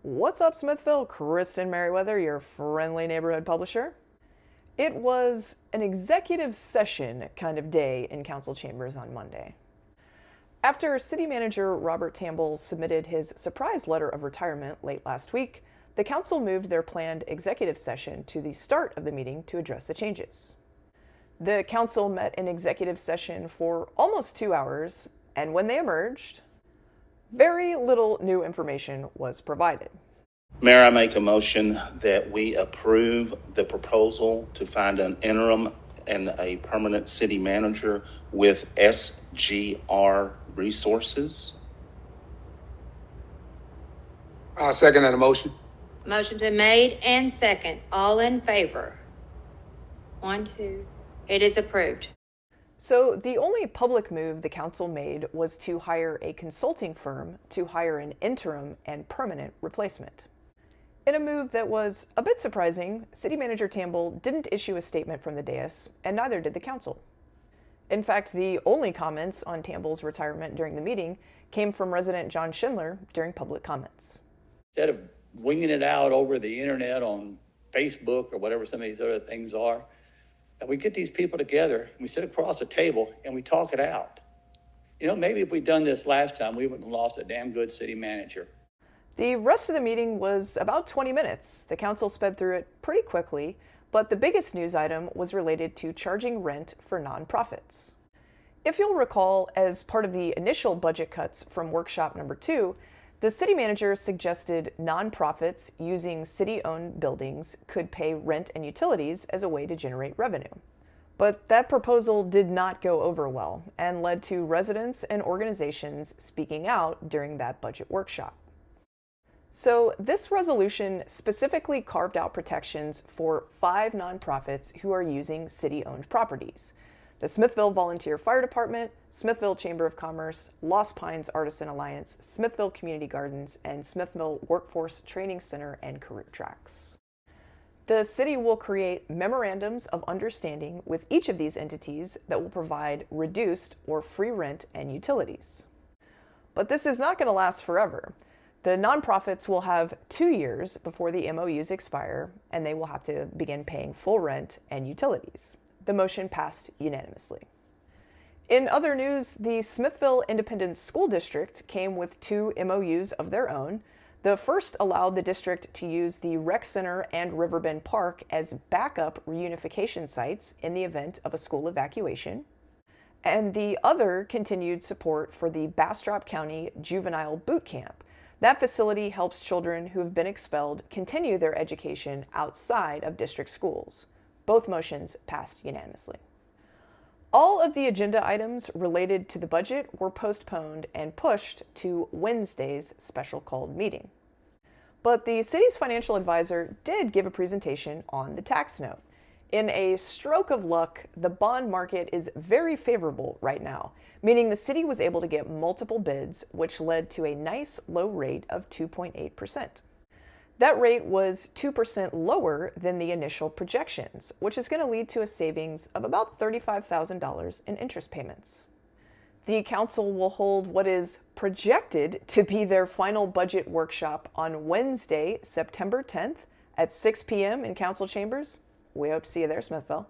What's up, Smithville? Kristen Merriweather, your friendly neighborhood publisher. It was an executive session kind of day in council chambers on Monday. After City Manager Robert Tamble submitted his surprise letter of retirement late last week, the council moved their planned executive session to the start of the meeting to address the changes. The council met in executive session for almost 2 hours, and when they emerged, very little new information was provided. Mayor, I make a motion that we approve the proposal to find an interim and a permanent city manager with SGR Resources. I'll second that motion. Motion's been made and second. All in favor? 1, 2. It is approved. So the only public move the council made was to hire a consulting firm to hire an interim and permanent replacement. In a move that was a bit surprising, City Manager Tamble didn't issue a statement from the dais, and neither did the council. In fact, the only comments on Tamble's retirement during the meeting came from resident John Schindler during public comments. Instead of winging it out over the internet on Facebook or whatever some of these other things are, that we get these people together and we sit across a table and we talk it out. You know, maybe if we'd done this last time, we wouldn't have lost a damn good city manager. The rest of the meeting was about 20 minutes. The council sped through it pretty quickly, but the biggest news item was related to charging rent for nonprofits. If you'll recall, as part of the initial budget cuts from workshop number 2, the city manager suggested nonprofits using city-owned buildings could pay rent and utilities as a way to generate revenue. But that proposal did not go over well and led to residents and organizations speaking out during that budget workshop. So this resolution specifically carved out protections for 5 nonprofits who are using city-owned properties: the Smithville Volunteer Fire Department, Smithville Chamber of Commerce, Lost Pines Artisan Alliance, Smithville Community Gardens, and Smithville Workforce Training Center and Career Tracks. The city will create memorandums of understanding with each of these entities that will provide reduced or free rent and utilities. But this is not going to last forever. The nonprofits will have 2 years before the MOUs expire, and they will have to begin paying full rent and utilities. The motion passed unanimously. In other news, the Smithville Independent School District came with 2 MOUs of their own. The first allowed the district to use the Rec Center and Riverbend Park as backup reunification sites in the event of a school evacuation. And the other continued support for the Bastrop County Juvenile Boot Camp. That facility helps children who have been expelled continue their education outside of district schools. Both motions passed unanimously. All of the agenda items related to the budget were postponed and pushed to Wednesday's special called meeting. But the city's financial advisor did give a presentation on the tax note. In a stroke of luck, the bond market is very favorable right now, meaning the city was able to get multiple bids, which led to a nice low rate of 2.8%. That rate was 2% lower than the initial projections, which is going to lead to a savings of about $35,000 in interest payments. The council will hold what is projected to be their final budget workshop on Wednesday, September 10th at 6 p.m. in council chambers. We hope to see you there, Smithville.